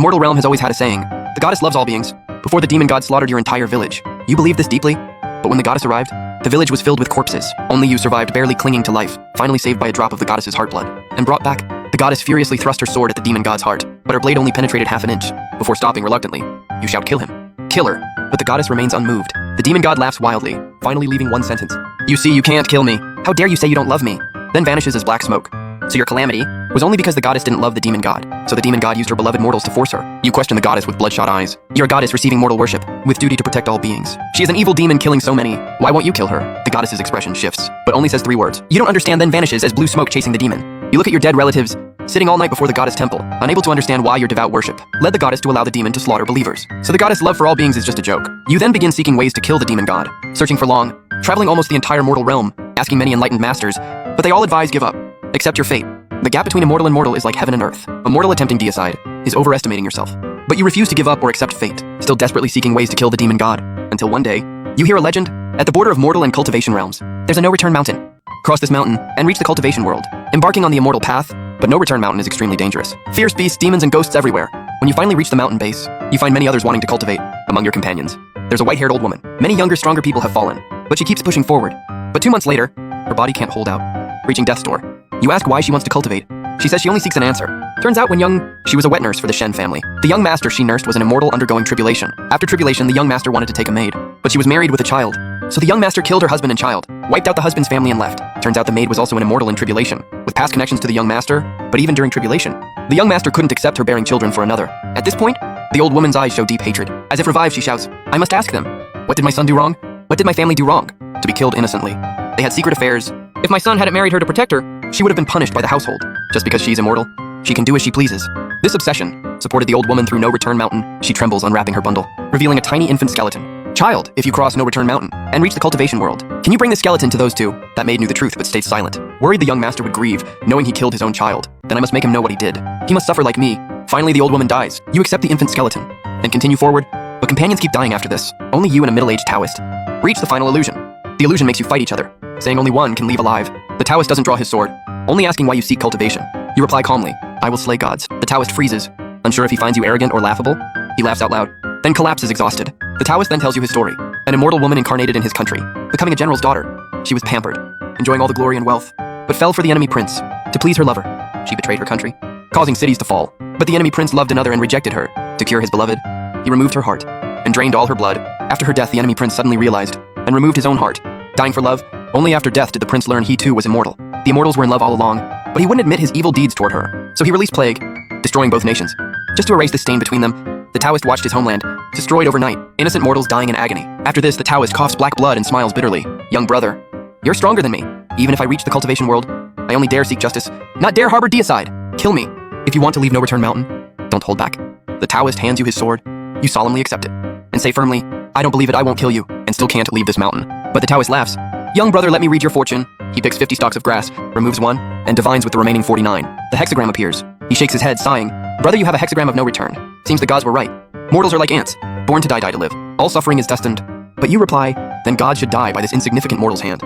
mortal realm has always had a saying, the goddess loves all beings. Before the demon god slaughtered your entire village. You believed this deeply? But when the goddess arrived, the village was filled with corpses. Only you survived, barely clinging to life, finally saved by a drop of the goddess's heart blood. And brought back, the goddess furiously thrust her sword at the demon god's heart, but her blade only penetrated half an inch. Before stopping reluctantly, you shout, kill him. Kill her. But the goddess remains unmoved. The demon god laughs wildly, finally leaving one sentence. You see, you can't kill me. How dare you say you don't love me? Then vanishes as black smoke. So your calamity was only because the goddess didn't love the demon god. So the demon god used her beloved mortals to force her. You question the goddess with bloodshot eyes. You're a goddess receiving mortal worship, with duty to protect all beings. She is an evil demon killing so many. Why won't you kill her? The goddess's expression shifts, but only says 3 words. You don't understand, then vanishes as blue smoke chasing the demon. You look at your dead relatives, sitting all night before the goddess temple, unable to understand why your devout worship led the goddess to allow the demon to slaughter believers. So the goddess' love for all beings is just a joke. You then begin seeking ways to kill the demon god, searching for long, traveling almost the entire mortal realm, asking many enlightened masters, but they all advise give up. Accept your fate. The gap between immortal and mortal is like heaven and earth. A mortal attempting deicide is overestimating yourself. But you refuse to give up or accept fate, still desperately seeking ways to kill the demon god, until one day, you hear a legend. At the border of mortal and cultivation realms, there's a no-return mountain. Cross this mountain and reach the cultivation world, embarking on the immortal path, but no-return mountain is extremely dangerous. Fierce beasts, demons, and ghosts everywhere. When you finally reach the mountain base, you find many others wanting to cultivate. Among your companions, there's a white-haired old woman. Many younger, stronger people have fallen, but she keeps pushing forward. But 2 months later, her body can't hold out, reaching death's door. You ask why she wants to cultivate. She says she only seeks an answer. Turns out when young, she was a wet nurse for the Shen family. The young master she nursed was an immortal undergoing tribulation. After tribulation, the young master wanted to take a maid, but she was married with a child. So the young master killed her husband and child, wiped out the husband's family and left. Turns out the maid was also an immortal in tribulation, with past connections to the young master, but even during tribulation, the young master couldn't accept her bearing children for another. At this point, the old woman's eyes show deep hatred. As if revived, she shouts, I must ask them. What did my son do wrong? What did my family do wrong? To be killed innocently. They had secret affairs. If my son hadn't married her to protect her, she would have been punished by the household. Just because she's immortal, she can do as she pleases. This obsession supported the old woman through No Return Mountain. She trembles unwrapping her bundle, revealing a tiny infant skeleton. Child, if you cross No Return Mountain and reach the cultivation world, can you bring the skeleton to those 2? That maid knew the truth but stayed silent. Worried the young master would grieve, knowing he killed his own child. Then I must make him know what he did. He must suffer like me. Finally, the old woman dies. You accept the infant skeleton and continue forward, but companions keep dying after this. Only you and a middle-aged Taoist reach the final illusion. The illusion makes you fight each other, saying only one can leave alive. The Taoist doesn't draw his sword, only asking why you seek cultivation. You reply calmly, I will slay gods. The Taoist freezes, unsure if he finds you arrogant or laughable. He laughs out loud, then collapses exhausted. The Taoist then tells you his story. An immortal woman incarnated in his country, becoming a general's daughter. She was pampered, enjoying all the glory and wealth, but fell for the enemy prince. To please her lover, she betrayed her country, causing cities to fall. But the enemy prince loved another and rejected her. To cure his beloved, he removed her heart and drained all her blood. After her death, the enemy prince suddenly realized and removed his own heart. Dying for love, only after death did the prince learn he too was immortal. The immortals were in love all along, but he wouldn't admit his evil deeds toward her. So he released plague, destroying both nations. Just to erase the stain between them, the Taoist watched his homeland destroyed overnight, innocent mortals dying in agony. After this, the Taoist coughs black blood and smiles bitterly. Young brother, you're stronger than me. Even if I reach the cultivation world, I only dare seek justice, not dare harbor deicide. Kill me. If you want to leave No Return Mountain, don't hold back. The Taoist hands you his sword. You solemnly accept it and say firmly, I don't believe it, I won't kill you, and still can't leave this mountain. But the Taoist laughs. Young brother, let me read your fortune. He picks 50 stalks of grass, removes one, and divines with the remaining 49. The hexagram appears. He shakes his head, sighing. Brother, you have a hexagram of no return. Seems the gods were right. Mortals are like ants, born to die, die to live. All suffering is destined. But you reply, then God should die by this insignificant mortal's hand.